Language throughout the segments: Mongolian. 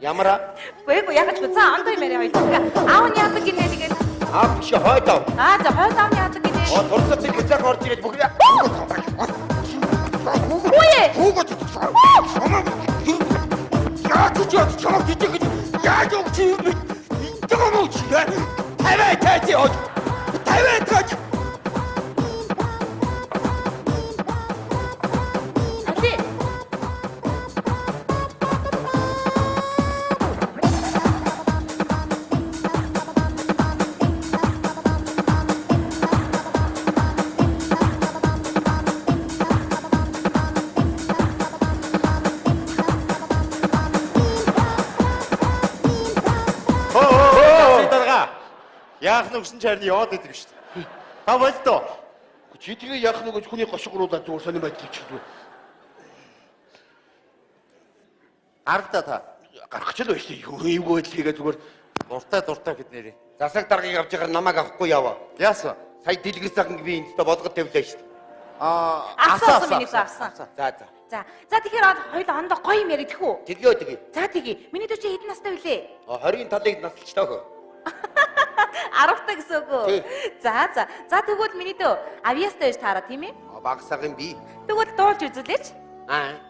Ямара? Үгүй яг ч за ондоо юм яриа хоёул. Аав нь яадаг гинэ тэгээд. Аав биш хойдоо. За хойд аав нь яадаг гинэ. Турсалт гэзэг орж ирээд бүгд. Үгүй. Хүүгод. Яаж ч чамд гэж яаж өгч юм бэ? Жогоо мөч. Тавай таач. Тавай таач. Яах нь гэсэн чарны яваад идэг шүү дээ. Та болдоо. Чи тэгээ яах нь гэж хүний гошгоруулаад зүгээр сонир байдлыг чиглэв. Аргата та. Гарах ч л байж тээ. Эвгүй байдал хийгээ зүгээр Дуртай гэд нэрээ. засаг даргаыг авч байгаа намайг авахгүй яваа. Яасан? Сая дэлгэр цагнг би энэ болгоод тавилаа шүү дээ. Авсан миний авсан. За тэгэхээр хоёул ондоо гоё юм яриад тхүү. Тэгээ. За тэгээ. Миний дүү чи хэдэн настай вүлээ? 20-ийн талыг насалчлаа хөө. 10 та гэсэн үг. За тэгвэл миний дөө авьяастай байж таараа тийм ээ? Багсагын би. Тэгвэл дуулж үзүүлээч.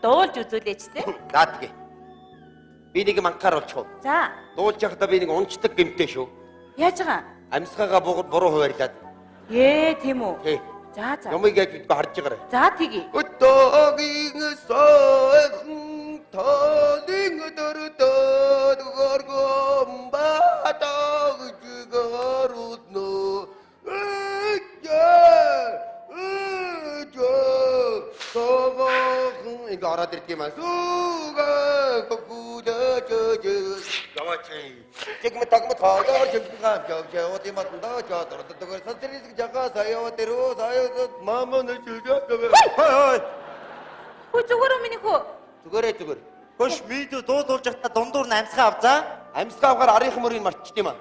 Дуулж үзүүлээч те. За тэгээ. Би нэг манкаар болчихоо. За. Дуулж явахдаа би нэг унцдаг гэмтэй шүү. Яаж байгаа? Амьсгаагаа буруу хуваарлаад. Тийм үү? Тий. За. Юмыг яаж би харж байгаарай. За тэгье. Өтөөгийн сайхан талын дөрөдөд горгом батаг жигарудно. Ингээ ороод ирдэг юм аа. Суугаа гүдэж. Яваач. Чигмэ тагмэ тагаар чигмэ яваад юм аа жаадор. Тэгвэл сансрис жагаа саяа тэрөө саяа мама нэчилгээ. Хөө зүгээр үү миний хөө? Зүгээр. Хөш видео дуулж явахдаа дундуур нь амьсгаа авзаа. Амьсгаа авахаар арийнхын мөрийг мартчих юм аа.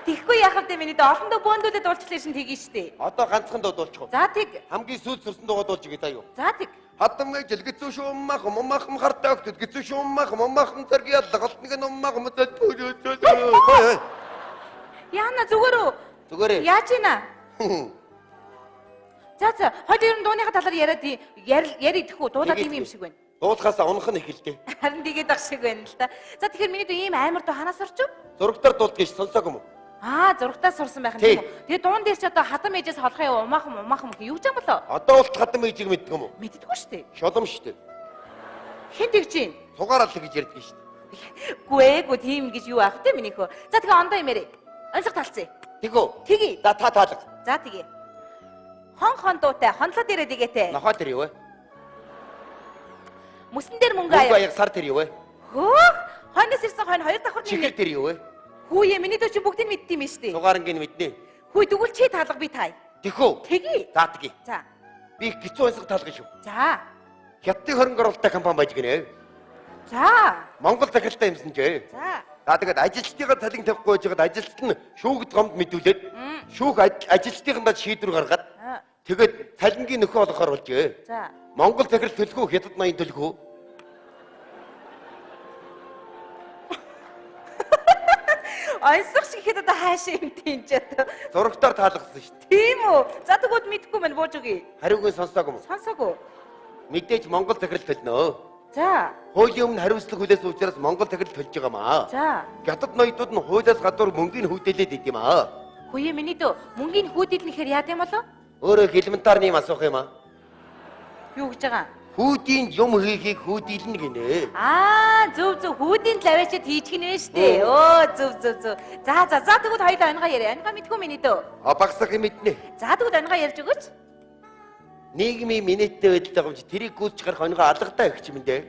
Тэгэхгүй яах вэ миний дөө олондоо бөөндүүлээ дуулчлаа шин тгий штэ. Одоо ганцхан дуулчих. За тэг. Хамгийн сүүл сурсан дуугаа дуулж гээ таа юу. За тэг. Хатам гэж гэлгэцүү шууммах муммахм хартаа өгдөд гэлгэцүү шууммах муммахм зэрэг ялгалт нэг нуммах мөдөд төөж. Яна зүгээр үү? Зүгээрээ. Яаж ийна? За хоёр ер нь дууныхаа талаар яриад идэхгүй дуулаад юм шиг байна. Дуулахаас унах нь эхэлдэг. Харин тэгээд ах шиг байна л та. За тэгэхээр миний дүү ийм амар дуу ханаас орчих. Зурагтар дуулдаг гэж сонсоогүй юм уу? Зурагтаас сурсан байх юм тийм үү? Тэгээд дуун дээр ч одоо хатам ээжээс холох юм умаахан юу гэж юм болоо? Одоо бол хатам ээжийг мэддэг юм уу? Мэддэггүй шүү дээ. Шолом шүү дээ. Хэн тэгж юм? Тугаарал гэж ярьдаг шүү Гүй дээ. тийм гэж юу аах те миний хөө. За тэгээ ондоо юм ярэ. Онцлог талцъя. Тэгөө. Тгий. За та таалга. За тгий. Хон дуутай хонлоо дээрээ дэгээтэй. Нохоо тэр юу вэ? Мөсөн дээр мөнгө Мөнгө аяа. аяг сар тэр юу вэ? Хөө хойноос ирсэн хойно хоёр давхар Чихэр тэр юу вэ? Хүүе миний дүү чи бүгдийг мэдт юм шүү дээ. Сугаарангийн мэднэ. Хүй тэгвэл чи таалга би тай. Тэхүү. Тгий. За тгий. За. Би гизүү онцгой таалга шүү. За. Хятадын хөрөнгө оруулалттай компани байж гинэ. За. Монгол захиралтай юмсан ч. За. За тэгээд ажилчдыгаа талын тавихгүй байжгаад ажилчид нь шүүгд гомд мэдүүлээд шүүх ажилчдынхандаа шийдвэр гаргаад тэгээд талингийн нөхөө олохоор болжээ. За. Монгол захирал төлөхөө хятад ноён төлөхөө. Ойсох шиг хэд одоо хаашаа юм тийм ч одоо. Зурагтаар таалгасан шүү дээ. Тийм үү? За тэгвэл мэдэхгүй мэн бууж өгье. Хариугүй сонсоогүй юм. Сонсоогүй. Мэдээж Монгол захирал төлнө. За. Хуулийн өмнө хариуцлага хүлээс учраас Монгол захирал төлж байгаа маа. За. Хятад ноёдууд нь хуулиас гадуур мөнгөний хүүдээлээд идэв юм аа. Хүүе миний дөө мөнгөний хүүдэлнэхээр яад юм болов? Өөрөө элементарны юм асуух юм аа. Юу гэж байгаа? Хүүдийн юм хийхийг хүүдэлнэ гинэ. Зөв хүүдийн лавьчад хийчих нэ штэ. Зөв. За тэгвэл хоёулаа онгаа яриа. Онгаа мэдгүй миний дөө. Багсах юм мэднэ. За тэгвэл онгаа ярьж өгөөч. Нийгмийн минуттэй байдалтай гомч тэрийг гүйцэж гарах онгаа алгатай их юм дээ.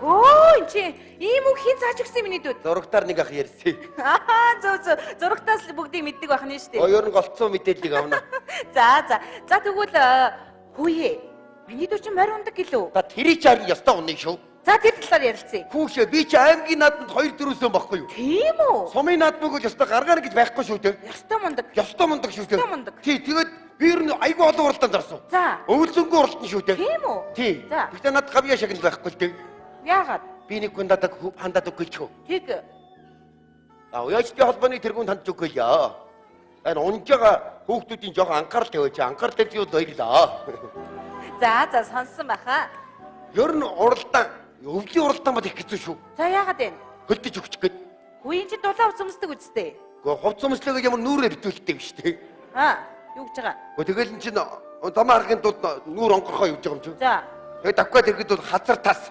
Өө чи ийм үг хин цааш өгсөн миний дүүд. Зурагтаар нэг ах ярьсан. Зөв. Зурагтаас л бүгдийг мэддэг байх нь штэ. Өөр нь голцсон мэдээллийг авна. За тэгвэл хүүе. Миний дүү чи морь ундаг гэлөө. Та тэрий ч харин ёстой уныг шүү. За тэр талаар ярилцъя. Хүүшээ би чи аймгийн нааданд 2-4 сөн баггүй юу? Тийм үү? Сумын наадмыг бол ёстой гаргаар гэж байхгүй шүү дээ. Ёстой мундаг. Ёстой мундаг шүү дээ. Ёстой мундаг. Тий, тэгээд би ер нь айгүй олон уралдаанд орсон. За. Өвөлзөнгөө уралдан шүү дээ. Тийм үү? Тий. За. Гэхдээ надад гавьяа шагнал байхгүй л дээ. Яагаад? Би нэг хүн надад хандаад өгөөч. Тэг. Уяачдын холбооны тэргүүнд хандж өгөөё. Энэ унжаага хүүхдүүдийн жоохон анхаарал тавьж анхаарал тавьж баярлаа. За сонссон баха. Ер нь уралдаан, өвлийн уралдаан мод их хэцүү шүү. За яагаад вэ? Хөлдөж өгч гээд. Хүйн чи дулаан усмсдаг үстэй. Гэхдээ хувц өмслөг гэж ямар нүрээ битүүлдэг шүү дээ. Юу гэж байгаа? Тэгэл эн чинь замаа харахын тулд нүур онгорхоо явж байгаа юм чинь. За. Тэгээд давхад ирэхэд бол хазар тас.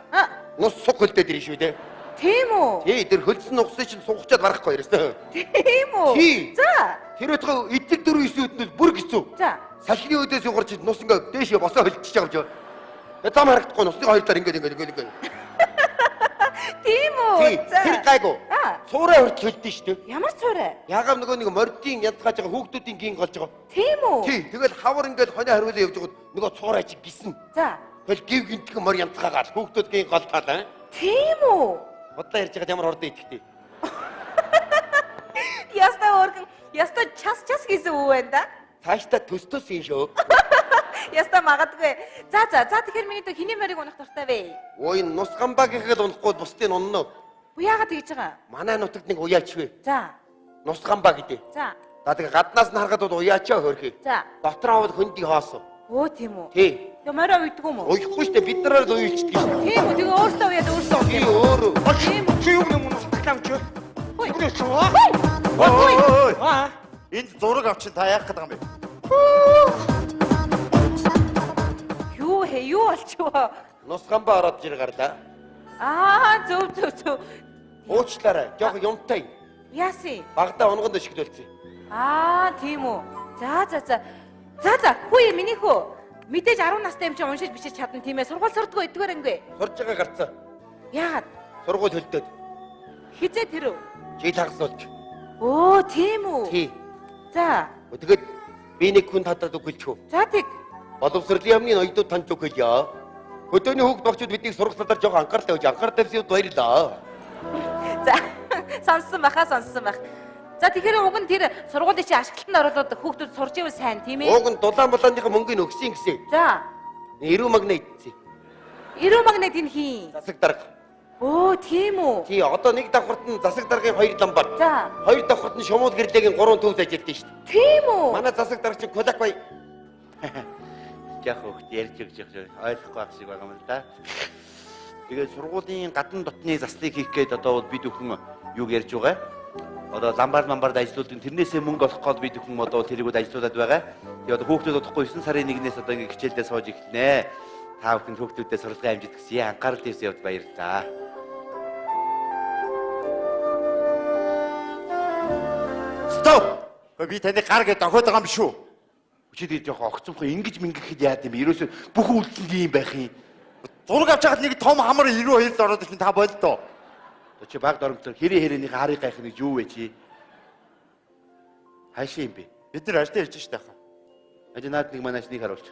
Нус суг хөлдөд ирнэ шүү дээ. Тийм үү? Тий, тэр хөлдсөн нугсыг чинь сугачаад барахгүй ерөөсөө. Тийм үү? Тий. За. Тэр өтгөө эдгээр 4-9 өднөд бүр хэцүү. За. Салхины өдөөс югаар чи нус ингээ дээшээ босоо хөлдөж байгаа юм чинь. Тэгээд зам харагдахгүй нусны хоёр талаар ингээ. Тийм үү? Тий, тэр гайгүй. Цуурай хүртэл хөлдөн шүү дээ. Ямар цуурай? Яагаад нөгөө нэг мордын янзгааж байгаа хүүхдүүдийн гин голж байгаа. Тийм үү? Тий, тэгэл хавар ингээд хонио хариулаа явж байгаа нөгөө цуурай чи гисэн. За. Тэгэл гів гинтгэн мор янзгаагаад хүүхдүүдийн голтаал. Тийм үү? Удаа ярьж байгаа ямар ордоо итгэдэг. Яста час гэсэн үг байна да? Цаашдаа төстөс юм шүү. Яста магадгүй. За тэгэхээр миний дөө хиний морийг унах дуртай вэ? Ой, нус гамбаа гэхэд унахгүй бусдын унна. Бу яагаад тэгж байгаа? Манай нутагт нэг уяач вэ. За. Нус гамбаа гэдэг. За. За тэгээ гаднаас нь харахад бол уяачаа хөрхий. За. Дотроо бол хөндий хоосон. Өө тийм үү? Тий. Тэгээ мороо уйдгүй юм уу? Уйхгүй штэ бид нараар л уйлчдаг юм. Тийм үү? Тэгээ өөртөө уяад өөртөө Би өөрөө. Тийм үү? Чи юу юм устгах юм чи? Ой. Ой. Энд зураг авчин та яах гэдэг юм бэ? Юу болчихвоо? Нус гамбаа ороод жир гарлаа. Зөв. Уучлаарай. Жог юмтай. Яасын? Багада онгонд өшгдүүлсэн. Тийм үү. За. Хүү миний хүү. Мэдээж 10 настай юм чи уншиж бичиж чадна тийм ээ. Сургууль сурдгүй эдгээр ангүй. Сурж байгаа гарцаа. Яагаад? Сургууль хөлдөөд. Хизээ тэр үү? Жил хагасуулж. Оо, тийм үү? Тий. За. Тэгээд би нэг хүн татаад өгүүлчих үү? За тэг. Боловсролын яамны ноёдууд танд өгөё. Хөдөөний хүүхд багчууд биднийг сурах талаар жоохон анхаарал тавьж анхаарал тавьсан баярлаа. За. Сонссон байх. За тэгэхээр уг нь тэр сургуулийн чи ашиглалтанд оролцоод хүүхдүүд сурж ивэл сайн тийм ээ? Уг нь дулаан булааныхаа мөнгөний өгсөн гэсэн. За. Эрүү магнит ийдсэн. Эрүү магнит энэ хин. Засаг дарга. Оо, тийм үү? Тий, одоо нэг давхарт нь засаг даргын 2 ламбар. За. 2 давхарт нь шумуул гэрлэгийн 3 төвс ажилтдаг шүү дээ. Тийм үү? Манай засаг дарга чинь Кулак бай. Яг хөхт ярьж өгч ойлгохгүй байх шиг байгаа юм л да. Тэгээд сургуулийн гадна дотны заслыг хийх гээд одоо бид бүхэн юг ярьж байгаа. Одоо ламбард ажиллаулдаг тэрнээсээ мөнгө олох гээд бид бүхэн одоо тэрийг ажиллаулад байгаа. Тэгээд одоо хүүхдүүд удахгүй 9 сарын 1-ээс одоо ингэ хичээлдээ сууж эхэлнэ. Та бүхэн хүүхдүүдээ сургалтын амжилт хүсье. Анхаарал тавьсан явд баярлалаа. Стоп! Би таны гар гэдэг дохиод байгаа юм шүү. Чи тийм жоохон огцомхон ингэж мингэхэд яад юм. Ерөөсөө бүх үйлдэл ийм байх юм. Зураг авч хаад нэг том хамар 92-д ороод ирсэн та болдоо. Чи баг доромтор хэрээнийхээ харыг гайх нэг юу вэ чи? Хайшаа юм бэ? Бид нар ажлаа ирж штэ хаа. Наад нэг манайч нэг харуулж.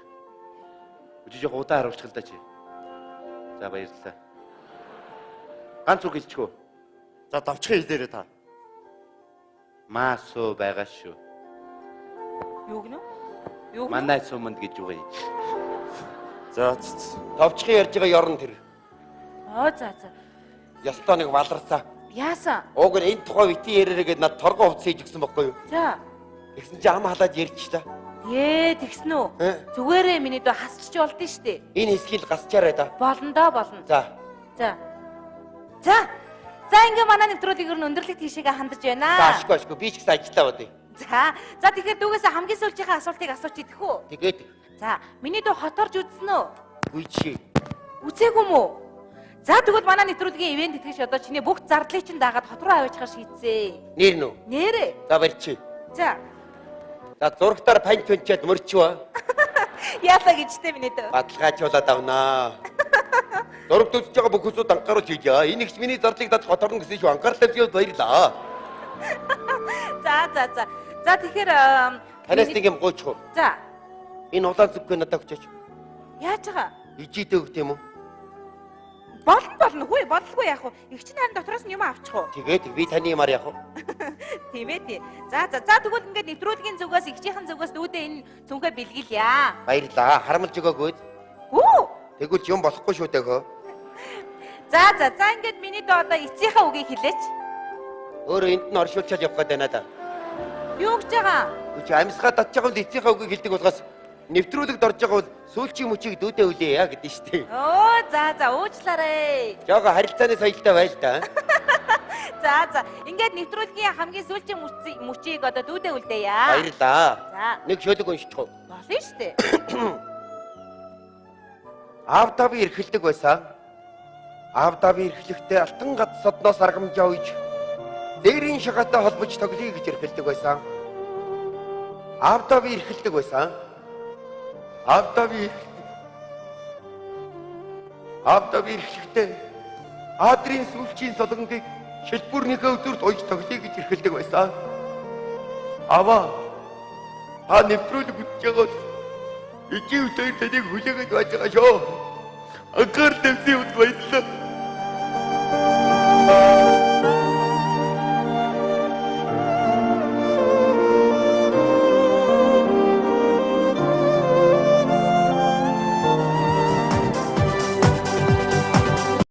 Чи жоохон удаа харуулчих л да чи. За баярлалаа. Ганц үг хэлчихв. За давчхан хэлээрээ та. Маасуу байгаа шүү. Юу гэнэ? Манай суманд гэж үг юм. За Товчхон ярьж байгаа ёрон тэр. За. Ястаа нэг валарсаа. Яасан? Уг нь энэ тухай бити ярээрээ надад торгоо хувц хийж өгсөн байхгүй юу? За. Тэгсэн чи ам халаад ярьчихлаа. Тэгсэн үү? Зүгээрээ миний дөө хасчих болдсон шүү дээ. Энэ хэсгийг гасчаарай да. Болно. За. За ингээ манай нэвтрүүлгийг өндөрлөлт тийшээгээ хандаж байна. Ашгүй би ч гэсэн ажиллаа бод. За тэгэхээр дүүгээсээ хамгийн сүүлчийнхээ асуултыг асууч идэх үү? Тэгээд За, миний дөө хоторж үзсэн үү? үгүй. Үзээгүй мүү? За тэгвэл манай нэвтрүүлгийн ивент итгэж одоо чиний бүх зардлыг чинь дагаад хот руу аваачихаар шийдсэн. Нэр нү. Нэрээ. За барьчих. За. За зургатаар панччаад мөрчвөө. Яалаа гэжтэй миний дөө. Баталгаажуулаад авнаа. Зургт үзэж байгаа бүх хүмүүсд анхааруул хийе. Энэ их миний зардлыг дад хоторно гэсэн шүү. Анхаарал тавьж баярлаа. За тэгэхээр танаас нэг юм гуйчих уу? За. Энэ улаан зүггүй надад өгчөөч. Яаж байгаа? Ижидээ өгт юм уу? Болно. Хөөе, боллгүй яах вэ? Их чинь харин дотроос нь юм авчих уу? Тэгээд би таны юмар яах вэ? Тийм ээ тий. За тэгвэл ингээд нэвтрүүлгийн зүгээс ихчийнхэн зүгээс дүүдээ энэ цүнхээ бэлгэлье. Баярлаа. Харамлж өгөөгүй. Үү? Тэгвэл юм болохгүй шүү дээ хөө. За ингээд миний доо одоо эцсийнхээ үгийг хэлээч. Өөрөө энд нь оршуулчаад явах гээд байна да. Юу гэж байгаа? Чи амьсгаа татж байгаа бол эцсийнхээ үгийг хэлдэг болохоос нэвтрүүлэгд орж байгаа бол сүүлчийн мөчийг дүүдээ үлээ яа гэдэг нь штэ. Оо за уучлаарай. Жага харилцааны соёлтой байл да. За ингээд нэвтрүүлгийн хамгийн сүүлчийн мөчийг одоо дүүдээ үлдээе. Баярлаа. За. Нэг шөлөг уншчих уу? Болно штэ. Аавдави эрхэлдэг байсан. Аавдави эрхлэхдээ алтан гад содноос аргамжаа үйж дээрийн шагатай холбож тоглоё гэж эрхэлдэг байсан. Аавдави эрхэлдэг байсан. Аавдави эрхлэхдээ аадрын сүүлчийн солонгийг шилбүрнийхээ үзүүрт ойж тоглоё гэж эрхэлдэг байсан. Аваа нэвтрүүлэг үзэж байгаа ичи үтээр тэнийг хүлээгээд байж байгаа шүү. Акар дэвсий үт баярлаа.